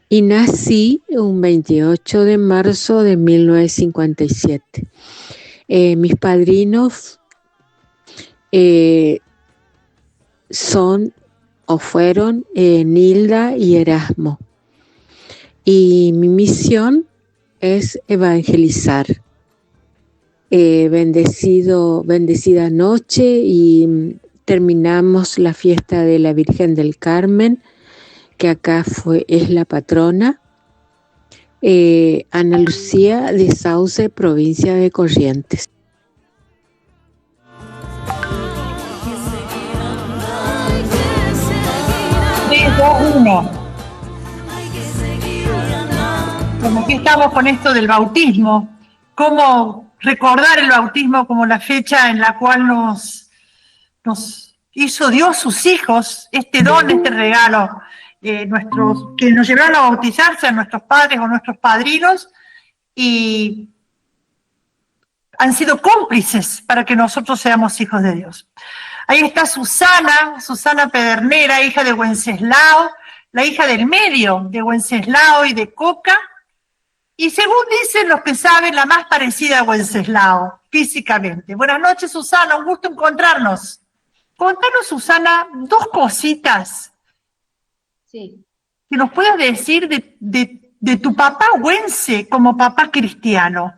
y nací un 28 de marzo de 1957. Mis padrinos son o fueron Nilda y Erasmo, y mi misión es evangelizar. Bendecida noche, y terminamos la fiesta de la Virgen del Carmen, que acá es la patrona. Ana Lucía de Sauce, provincia de Corrientes. 3, 2, 1. Como aquí estamos con esto del bautismo, cómo recordar el bautismo como la fecha en la cual nos hizo Dios sus hijos, este don, este regalo, que nos llevaron a bautizarse a nuestros padres o nuestros padrinos, y han sido cómplices para que nosotros seamos hijos de Dios. Ahí está Susana Pedernera, hija de Wenceslao, la hija del medio de Wenceslao y de Coca, y según dicen los que saben, la más parecida a Wenceslao físicamente. Buenas noches, Susana, un gusto encontrarnos. Contanos, Susana, 2 cositas. Sí. Que nos puedas decir de tu papá Wence como papá cristiano.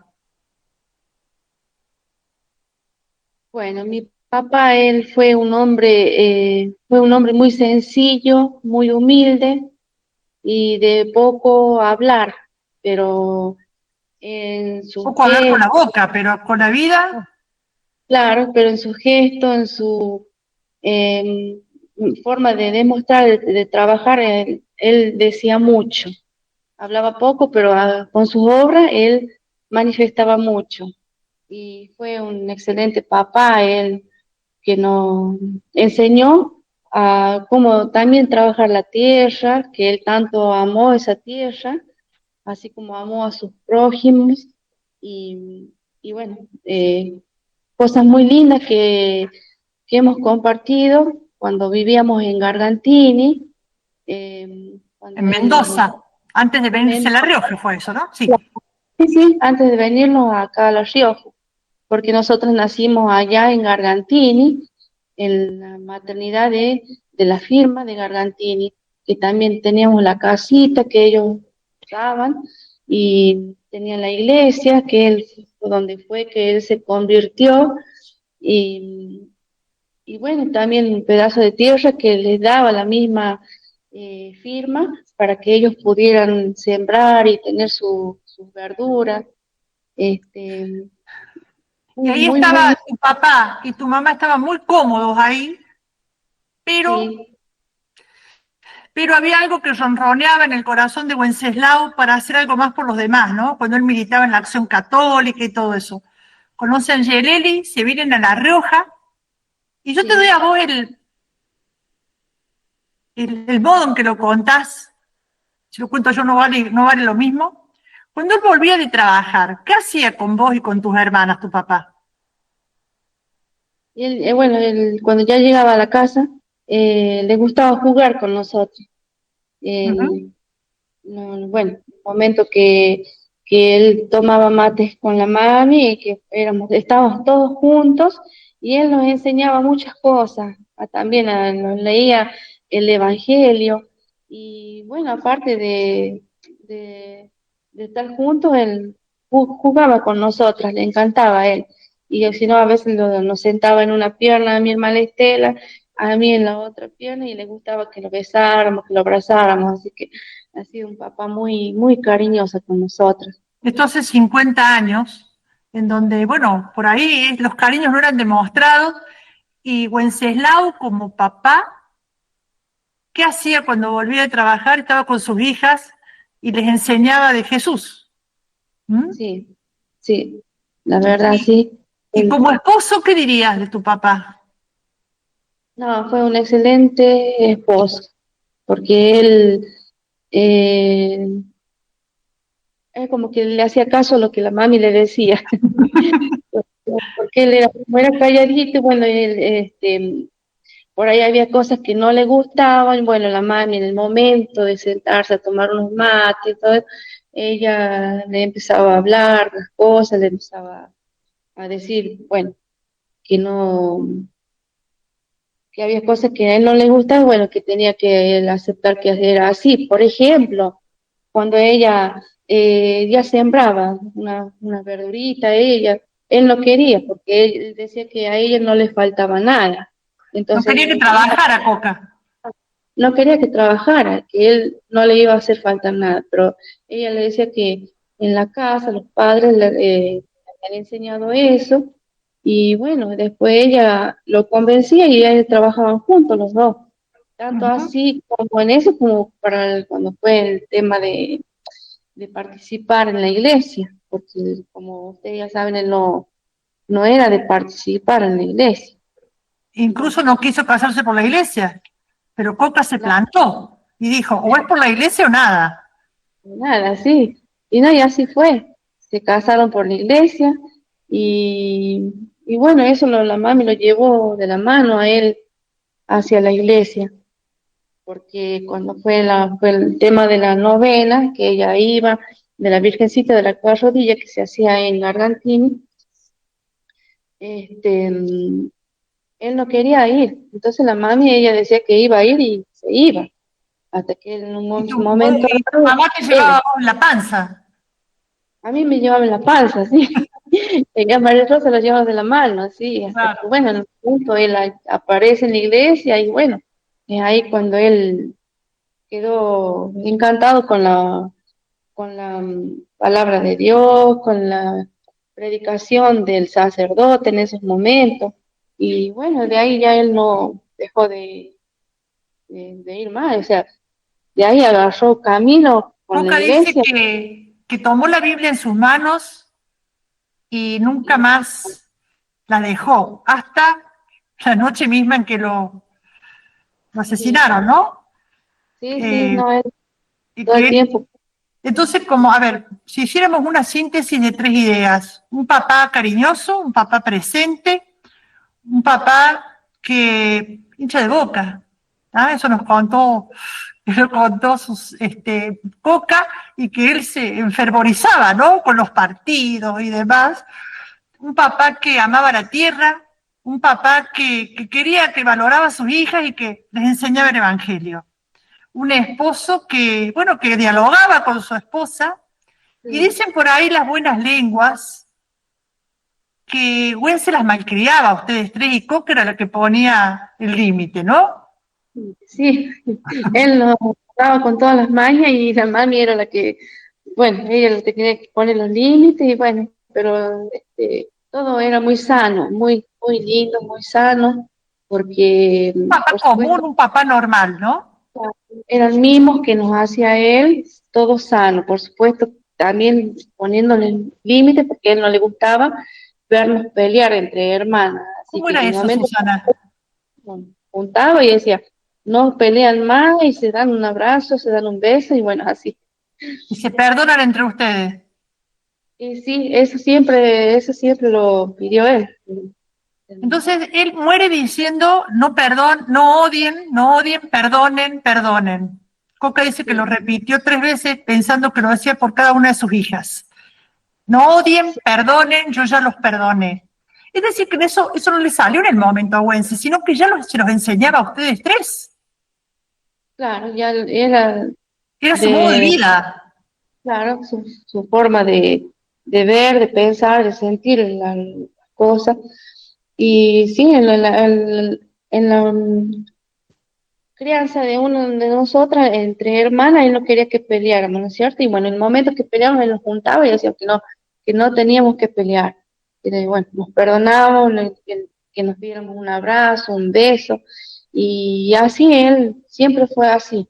Bueno, mi papá, él fue un hombre muy sencillo, muy humilde y de poco hablar, pero en su Poco hablar con la boca, pero con la vida. claro, pero en su gesto, en su forma de demostrar, de trabajar, él decía mucho. Hablaba poco, pero con sus obras él manifestaba mucho. Y fue un excelente papá, él que nos enseñó a cómo también trabajar la tierra, que él tanto amó esa tierra, así como amó a sus prójimos, y bueno, cosas muy lindas que hemos compartido cuando vivíamos en Gargantini. En Mendoza, antes de venirse a La Rioja fue eso, ¿no? Sí. Sí, antes de venirnos acá a La Rioja, porque nosotros nacimos allá en Gargantini, en la maternidad de la firma de Gargantini, que también teníamos la casita que ellos usaban, y tenían la iglesia, donde fue que él se convirtió, y bueno, también un pedazo de tierra que les daba la misma firma para que ellos pudieran sembrar y tener sus verduras. Este, Y ahí muy, muy, estaba tu papá y tu mamá estaban muy cómodos ahí, pero, sí, pero había algo que ronroneaba en el corazón de Wenceslao para hacer algo más por los demás, ¿no? Cuando él militaba en la Acción Católica y todo eso. Conocen Yeleli, se vienen a La Rioja, y yo te doy sí. a vos el modo en que lo contás. Si lo cuento yo no vale lo mismo. Cuando él volvía de trabajar, ¿qué hacía con vos y con tus hermanas, tu papá? Y él, bueno, cuando ya llegaba a la casa, le gustaba jugar con nosotros. Ujú. Bueno, el momento que él tomaba mates con la mami, y que estábamos todos juntos, y él nos enseñaba muchas cosas, también nos leía el Evangelio, y bueno, aparte de, de estar juntos, él jugaba con nosotras, le encantaba a él, y si no, a veces nos sentaba en una pierna, a mi hermana Estela, a mí en la otra pierna, y le gustaba que lo besáramos, que lo abrazáramos, así que ha sido un papá muy, muy cariñoso con nosotros. Esto hace 50 años, en donde, bueno, por ahí los cariños no eran demostrados, y Wenceslao como papá, ¿qué hacía cuando volvía de trabajar? Estaba con sus hijas y les enseñaba de Jesús. ¿Mm? Sí, sí, la verdad sí. Y Él- como esposo, ¿qué dirías de tu papá? no, fue un excelente esposo, porque eh, él como que le hacía caso a lo que la mami le decía, porque él era, como era calladito, y bueno, por ahí había cosas que no le gustaban, bueno, la mami en el momento de sentarse a tomar unos mates y todo, ella le empezaba a hablar las cosas, le empezaba a decir, bueno, que no, que había cosas que a él no le gustaban, bueno, que tenía que él aceptar que era así. Por ejemplo, cuando ella ya sembraba una verdurita, él no quería, porque él decía que a ella no le faltaba nada. No Entonces quería que ella trabajara, Coca. no quería que trabajara, que él no le iba a hacer falta nada, pero ella le decía que en la casa los padres le habían enseñado eso, y bueno, después ella lo convencía y ellos trabajaban juntos los dos, tanto Ujú. así como en eso, como para cuando fue el tema de participar en la iglesia, porque como ustedes ya saben, él no era de participar en la iglesia. Incluso no quiso casarse por la iglesia, pero Coca se plantó y dijo, o es por la iglesia o nada. Nada, sí. Y no, y así fue. Se casaron por la iglesia y bueno, eso la mami lo llevó de la mano a él hacia la iglesia, porque cuando fue el tema de la novena, que ella iba, de la Virgencita de la Cuarta Rodilla, que se hacía en la Argentina, él no quería ir. Entonces la mami, ella decía que iba a ir y se iba, hasta que en un momento Y tu dado, mamá te él, llevaba en la panza. a mí me llevaba en la panza, sí. Ella María Rosa lo lleva de la mano, sí, hasta que, Claro. bueno, en un punto él aparece en la iglesia y bueno, es ahí cuando él quedó encantado con la palabra de Dios, con la predicación del sacerdote en esos momentos. Y bueno, de ahí ya él no dejó de ir más, o sea, de ahí agarró camino con la Coca dice iglesia. que tomó la Biblia en sus manos y nunca más la dejó, hasta la noche misma en que lo Sí, asesinaron, ¿no? sí, sí, Eh, no, él y todo el que, tiempo. entonces, como, a ver, si hiciéramos una síntesis de tres ideas, un papá cariñoso, un papá presente, un papá que hincha de boca, ¿ah? Eso lo contó Coca, y que él se enfervorizaba, ¿no? Con los partidos y demás. Un papá que amaba la tierra, un papá que quería, que valoraba a sus hijas y que les enseñaba el evangelio. Un esposo que, bueno, que dialogaba con su esposa, y Sí. dicen por ahí las buenas lenguas que Gwen se las malcriaba a ustedes tres y Coca era la que ponía el límite, ¿no? Sí, él nos estaba con todas las mañas y la mami era la que, bueno, ella la que tenía que poner los límites y bueno, pero todo era muy sano, muy, muy lindo, muy sano, porque Un papá por común, supuesto un papá normal, ¿no? eran mimos que nos hacía él, todo sano, por supuesto, también poniéndole límites porque a él no le gustaba vernos pelear entre hermanas, así ¿Cómo que era en el eso, momento Susana? nos juntaba y decía, no pelean más y se dan un abrazo, se dan un beso y bueno, así. Y se perdonan entre ustedes. Y sí, eso siempre lo pidió él. Entonces él muere diciendo, no perdón, no odien, no odien, perdonen, perdonen. Coca dice que lo Sí, repitió 3 veces pensando que lo hacía por cada una de sus hijas. No odien, sí, perdonen, yo ya los perdoné. Es decir, que eso no le salió en el momento a Wences, sino que ya se los enseñaba a ustedes tres. claro, ya era Era su modo de de, vida. claro, su forma de ver, de pensar, de sentir las cosas. Y sí, en la crianza de uno de nosotras, entre hermanas, él no quería que peleáramos, ¿no es cierto? Y bueno, en el momento que peleábamos, él nos juntaba y decía que no teníamos que pelear. Y bueno, nos perdonábamos, que nos diéramos un abrazo, un beso, y así él siempre fue así.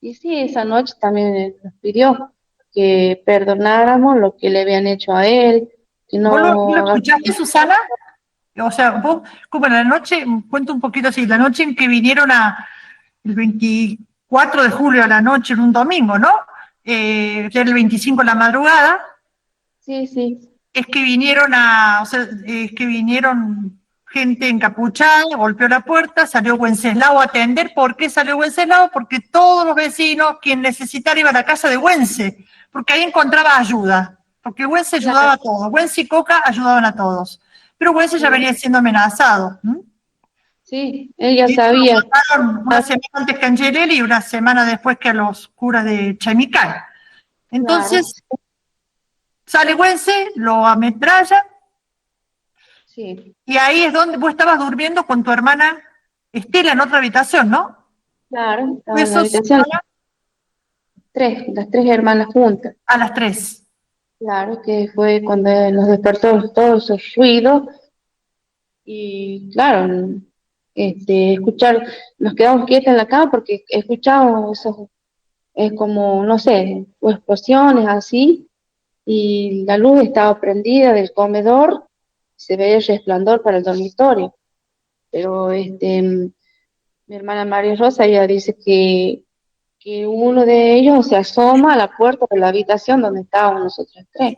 Y sí, esa noche también él nos pidió que perdonáramos lo que le habían hecho a él, que ¿Vos lo no hagamos. escuchaste, Susana? O sea, vos, como en la noche, cuento un poquito así, la noche en que vinieron el 24 de julio a la noche, en un domingo, ¿no? Ya el 25 a la madrugada, Sí, sí, es que o sea, es que vinieron gente encapuchada, golpeó la puerta, salió Wenceslao a atender. ¿Por qué salió Wenceslao? Porque todos los vecinos, quien necesitara, iba a la casa de Wences, porque ahí encontraba ayuda, porque Wences ayudaba claro, a todos, Wences y Coca ayudaban a todos, pero Wences ya sí, venía siendo amenazado. sí, él ya De hecho, lo sabía. mataron una semana antes que a Angelelli y una semana después que a los curas de Chamical. Claro, Entonces, sale Wences, lo ametralla. sí, Y ahí es donde vos estabas durmiendo con tu hermana Estela en otra habitación, ¿no? claro, Fue estaba en la eso, habitación, Susana, las tres hermanas juntas. a las 3. Claro que fue cuando nos despertó todos esos ruidos y claro, escuchar, nos quedamos quietos en la cama porque escuchábamos esos, es como, no sé, o explosiones así y la luz estaba prendida del comedor, se veía el resplandor para el dormitorio, pero mi hermana María Rosa, ella dice que uno de ellos se asoma a la puerta de la habitación donde estábamos nosotros tres.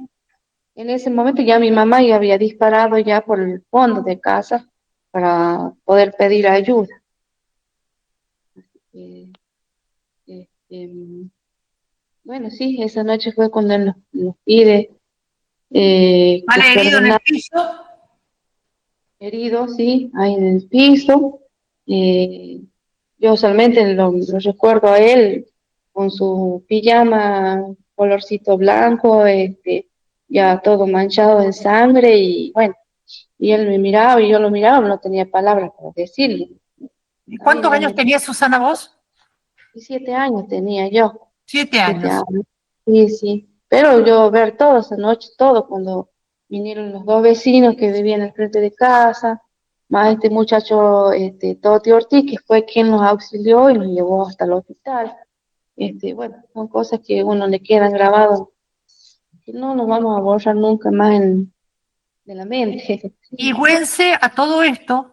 En ese momento ya mi mamá ya había disparado ya por el fondo de casa para poder pedir ayuda. Eh, este, bueno, sí, esa noche fue cuando él nos pide que Vale, herido en el perdonara piso. heridos, sí, ahí en el piso. Eh, yo solamente lo recuerdo a él con su pijama colorcito blanco, ya todo manchado en sangre y bueno, y él me miraba y yo lo miraba, no tenía palabras para decirle. ¿Y Ay, cuántos no, años tenía Susana vos? 17 años tenía yo, 7 años. 7 años. Sí, sí. Pero yo ver todo esa noche, todo, cuando vinieron los dos vecinos que vivían al frente de casa, más este muchacho, Toti Ortiz, que fue quien nos auxilió y nos llevó hasta el hospital. Bueno, son cosas que a uno le quedan grabadas, que no nos vamos a borrar nunca más de la mente. Y Güense a todo esto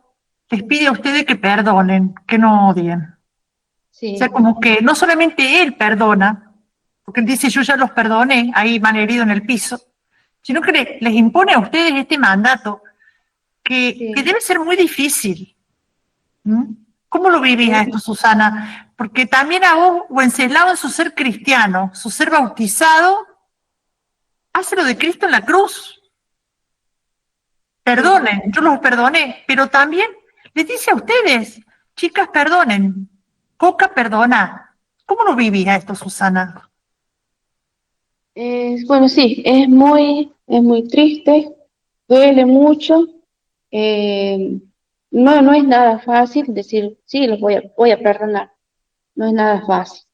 les pide a ustedes que perdonen, que no odien. O sea, Sí, como que no solamente él perdona, porque él dice yo ya los perdoné, ahí van herido en el piso, sino que les impone a ustedes este mandato que sí. debe ser muy difícil. ¿Mm? ¿Cómo lo vivís a esto, Susana? Porque también a vos, Wenceslao, en su ser cristiano, su ser bautizado, hace lo de Cristo en la cruz. Sí. Perdonen, yo los perdoné, pero también les dice a ustedes, chicas, perdonen, Coca, perdona. ¿Cómo lo vivís a esto, Susana? Bueno, sí, es muy triste, duele mucho. eh, no es nada fácil decir, sí, voy a perdonar. No es nada fácil.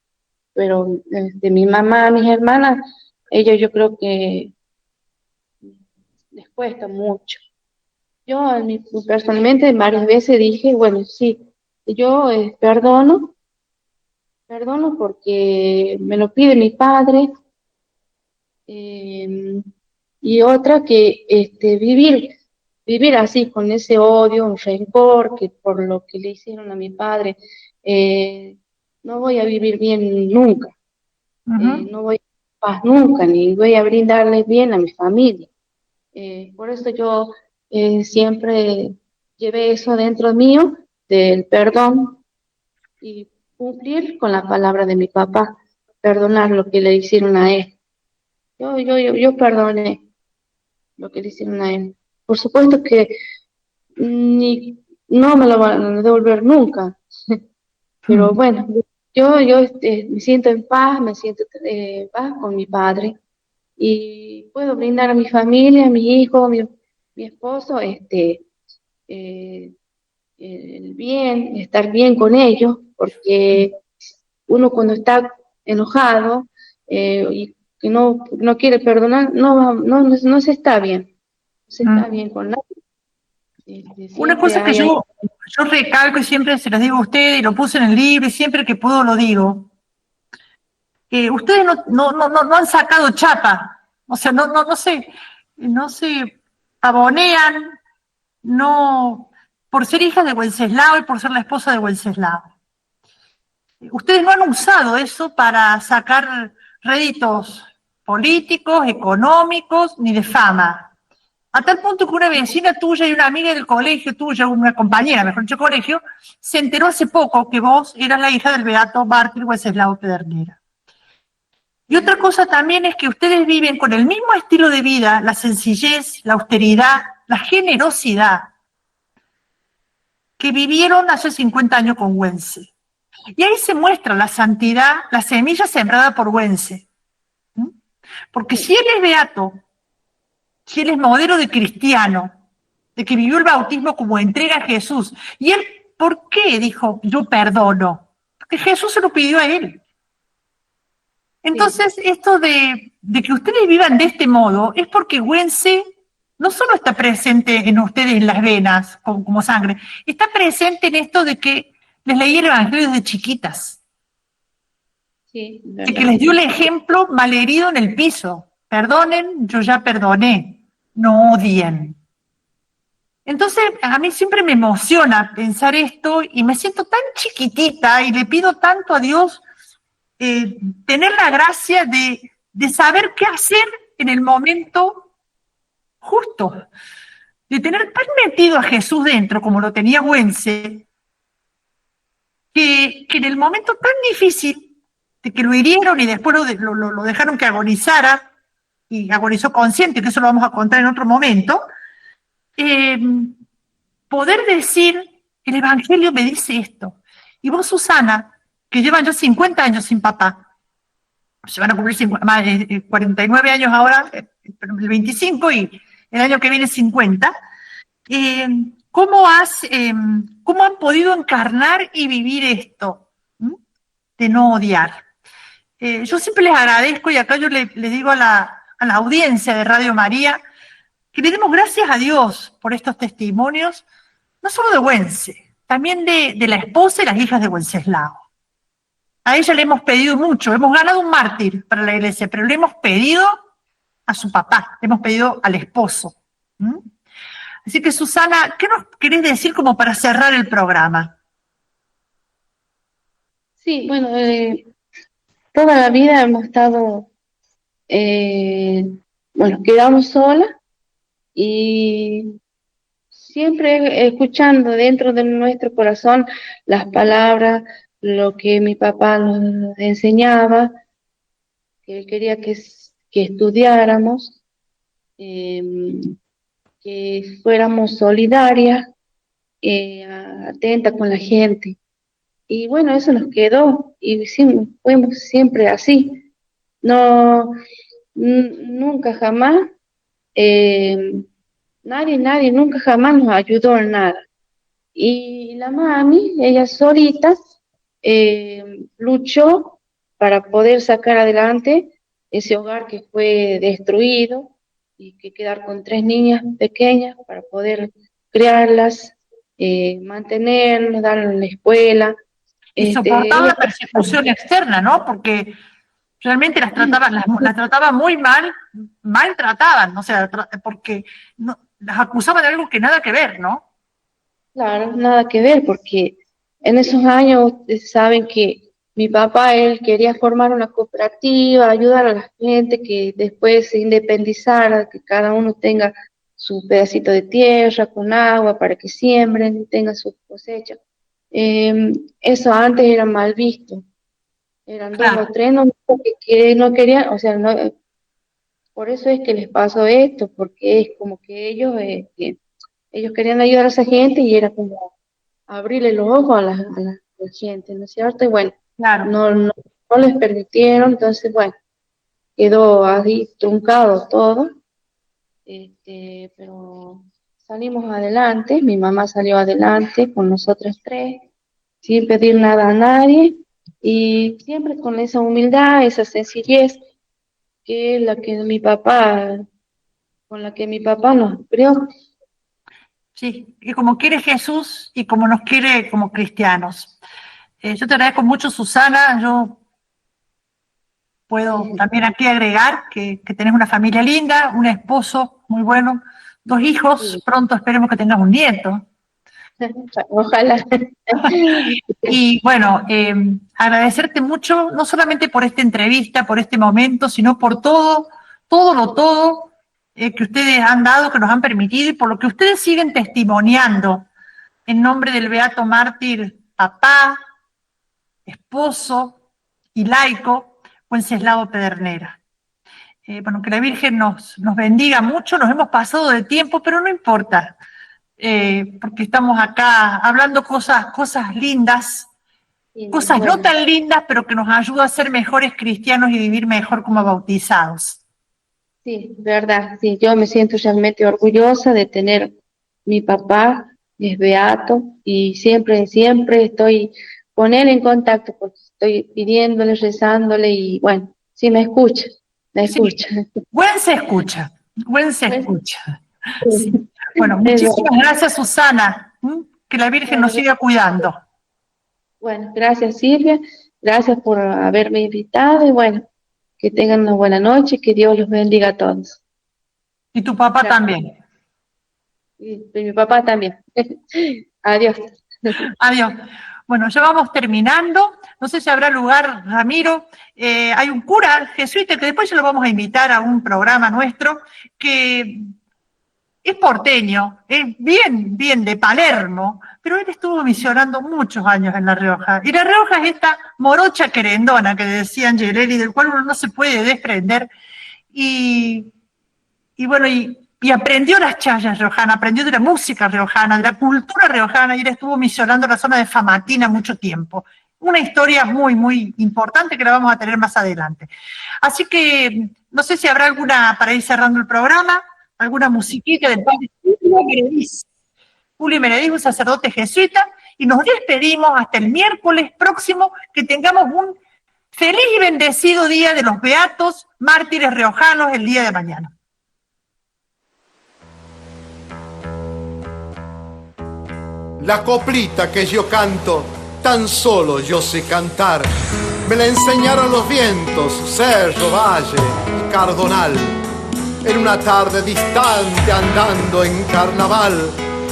Pero de mi mamá, mis hermanas, ellos yo creo que les cuesta mucho. Yo personalmente varias veces dije, bueno, sí, yo perdono porque me lo pide mi padre, eh, y otra que vivir así con ese odio, un rencor que por lo que le hicieron a mi padre, eh, no voy a vivir bien nunca, Ujú. no voy a paz nunca, ni voy a brindarle bien a mi familia. Por eso yo siempre llevé eso dentro mío, del perdón y cumplir con la palabra de mi papá, perdonar lo que le hicieron a él. Yo perdoné lo que le hicieron a él. Por supuesto que ni, no me lo van a devolver nunca, pero Mm. bueno, yo me siento en paz, me siento en paz con mi padre y puedo brindar a mi familia, a mi hijo, mi esposo, eh, el bien, estar bien con ellos, porque uno cuando está enojado y que no quiere perdonar, no se está bien, no se está Mm. bien con nadie. Una Siempre cosa que hay. yo recalco y siempre se los digo a ustedes, y lo puse en el libro y siempre que puedo lo digo, que ustedes no han sacado chapa, o sea, no se pavonean, no, por ser hija de Wenceslao y por ser la esposa de Wenceslao. Ustedes no han usado eso para sacar réditos políticos, económicos, ni de fama. A tal punto que una vecina tuya y una amiga del colegio tuya, una compañera, mejor dicho, colegio, se enteró hace poco que vos eras la hija del beato mártir Wenceslao Pedernera. Y otra cosa también es que ustedes viven con el mismo estilo de vida, la sencillez, la austeridad, la generosidad que vivieron hace 50 años con Wences. Y ahí se muestra la santidad, la semilla sembrada por Wences. ¿Mm? Porque si él es beato, si él es modelo de cristiano, de que vivió el bautismo como entrega a Jesús, y él, ¿por qué dijo yo perdono? Porque Jesús se lo pidió a él. Sí, Entonces, esto de que ustedes vivan de este modo es porque Wences no solo está presente en ustedes en las venas como sangre, está presente en esto de que les leí el Evangelio desde chiquitas, sí, de que verdad. les dio el ejemplo malherido en el piso. Perdonen, yo ya perdoné, no odien. Entonces, a mí siempre me emociona pensar esto y me siento tan chiquitita y le pido tanto a Dios tener la gracia de saber qué hacer en el momento justo, de tener tan metido a Jesús dentro como lo tenía Wences, que en el momento tan difícil de que lo hirieron y después lo dejaron que agonizara, y agonizó consciente, que eso lo vamos a contar en otro momento, eh, poder decir, el Evangelio me dice esto. Y vos, Susana, que llevan ya 50 años sin papá, se van a cumplir 49 años ahora, el 25 y el año que viene 50, eh, ¿cómo han podido encarnar y vivir esto? ¿Mm? De no odiar. Yo siempre les agradezco, y acá yo le digo a la audiencia de Radio María, que le demos gracias a Dios por estos testimonios, no solo de Wences, también de la esposa y las hijas de Wenceslao. A ella le hemos pedido mucho, hemos ganado un mártir para la iglesia, pero le hemos pedido a su papá, le hemos pedido al esposo. ¿Mm? Así que, Susana, ¿qué nos querés decir como para cerrar el programa? Sí, bueno, toda la vida hemos estado, eh, bueno, quedamos solas y siempre escuchando dentro de nuestro corazón las palabras, lo que mi papá nos enseñaba, que él quería que estudiáramos, eh, que fuéramos solidarias, atentas con la gente. Y bueno, eso nos quedó y fuimos siempre así. No, nunca jamás, eh, nadie nunca jamás nos ayudó en nada. Y la mami, ella solita, luchó para poder sacar adelante ese hogar que fue destruido y que quedar con 3 niñas pequeñas para poder criarlas, mantenerlas, darles la escuela. Y soportaba Ella, la persecución externa, ¿no? Porque realmente las trataban muy mal, maltrataban, o sea, porque las acusaban de algo que nada que ver, ¿no? claro, nada que ver, porque en esos años ustedes saben que mi papá, él quería formar una cooperativa, ayudar a la gente que después se independizara, que cada uno tenga su pedacito de tierra con agua para que siembren y tengan su cosecha. Eso antes era mal visto, eran dos o Claro, tres no, que no querían, o sea, no, por eso es que les pasó esto, porque es como que ellos querían ayudar a esa gente y era como abrirle los ojos a la gente, ¿no es cierto? Y bueno, claro. no les permitieron, entonces, bueno, quedó ahí truncado todo, pero salimos adelante, mi mamá salió adelante con nosotras 3, sin pedir nada a nadie, y siempre con esa humildad, esa sencillez, que es la que con la que mi papá nos crió. Sí, y como quiere Jesús y como nos quiere como cristianos. Yo te agradezco mucho, Susana. Yo puedo también aquí agregar que tenés una familia linda, un esposo muy bueno, 2 hijos, Sí. pronto esperemos que tengas un nieto. Ojalá. Y bueno, agradecerte mucho, no solamente por esta entrevista, por este momento, sino por todo que ustedes han dado, que nos han permitido y por lo que ustedes siguen testimoniando en nombre del beato mártir papá, esposo y laico Wenceslao Pedernera. Bueno, que la Virgen nos bendiga mucho, nos hemos pasado de tiempo, pero no importa, porque estamos acá hablando cosas lindas, cosas no Bueno, tan lindas, pero que nos ayuda a ser mejores cristianos y vivir mejor como bautizados. sí, verdad, sí, yo me siento realmente orgullosa de tener mi papá, es beato, y siempre estoy con él en contacto, porque estoy pidiéndole, rezándole, y bueno, sí me escucha, me Sí, escucha. buen se escucha, buen se Pues, escucha. sí, Sí. Bueno, es muchísimas verdad. gracias, Susana. Que la Virgen nos Bueno, siga cuidando. bueno, gracias Silvia, gracias por haberme invitado, y bueno, que tengan una buena noche, que Dios los bendiga a todos. Y tu papá Chao. también. Y mi papá también. Adiós. Adiós. Bueno, ya vamos terminando. No sé si habrá lugar, Ramiro. Hay un cura jesuita que después ya lo vamos a invitar a un programa nuestro que es porteño, es bien de Palermo, pero él estuvo misionando muchos años en La Rioja. Y La Rioja es esta morocha querendona que decía Angelelli, del cual uno no se puede desprender. Y bueno, y aprendió las chayas riojanas, aprendió de la música riojana, de la cultura riojana, y él estuvo misionando en la zona de Famatina mucho tiempo. Una historia muy importante que la vamos a tener más adelante. Así que no sé si habrá alguna, para ir cerrando el programa, alguna musiquita del padre Julio Meredith, un sacerdote jesuita, y nos despedimos hasta el miércoles próximo, que tengamos un feliz y bendecido día de los beatos mártires riojanos el día de mañana. La coplita que yo canto, tan solo yo sé cantar. Me la enseñaron los vientos, cerro, valle y cardonal. En una tarde distante andando en carnaval,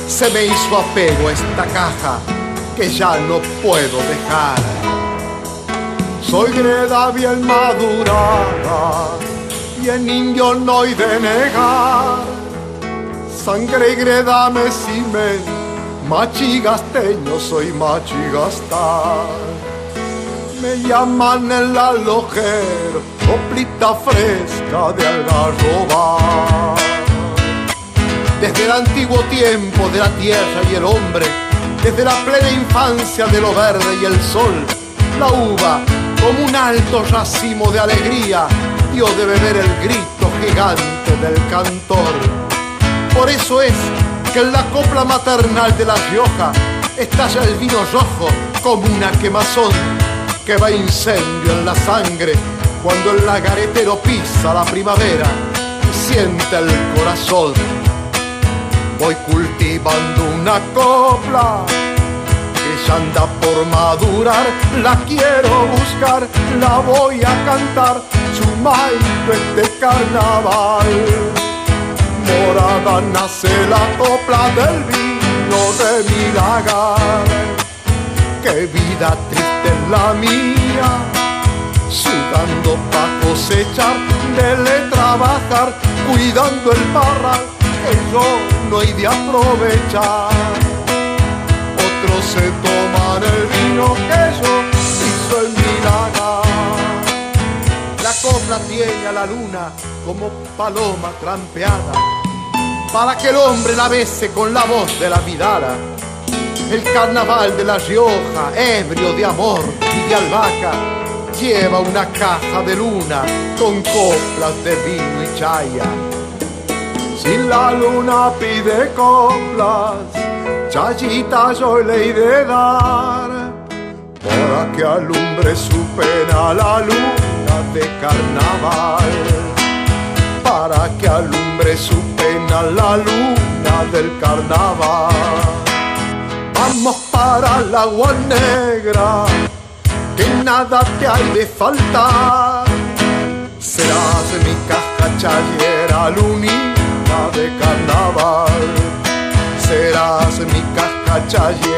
se me hizo apego esta caja que ya no puedo dejar. Soy greda bien madurada y en indio no hay de negar. Sangre y greda me cimen, machigasteño soy machigastar. Me llaman el alojero, coplita fresca de Algarroba. Desde el antiguo tiempo de la tierra y el hombre, desde la plena infancia de lo verde y el sol, la uva, como un alto racimo de alegría, dio de beber el grito gigante del cantor. Por eso es que en la copla maternal de La Rioja estalla el vino rojo como una quemazón que va incendio en la sangre cuando el lagaretero pisa la primavera y siente el corazón. Voy cultivando una copla que ya anda por madurar, la quiero buscar, la voy a cantar, chumaito este carnaval. Morada nace la copla del vino de mi lagar. Qué vida triste es la mía, sudando pa' cosechar, dele trabajar, cuidando el parral que yo no he de aprovechar. Otros se toman el vino que yo hizo en mi lagar. La copla tiene a la luna como paloma trampeada, para que el hombre la bese con la voz de la vidala. El carnaval de La Rioja, ebrio de amor y de albahaca, lleva una caja de luna con coplas de vino y chaya. Si la luna pide coplas, chayita yo le he de dar, para que alumbre su pena la luna de carnaval, para que alumbre su pena la luna del carnaval. Vamos para el agua negra, que nada te hay de faltar. Serás mi caja chayera, lunita de carnaval. Serás mi caja chayera,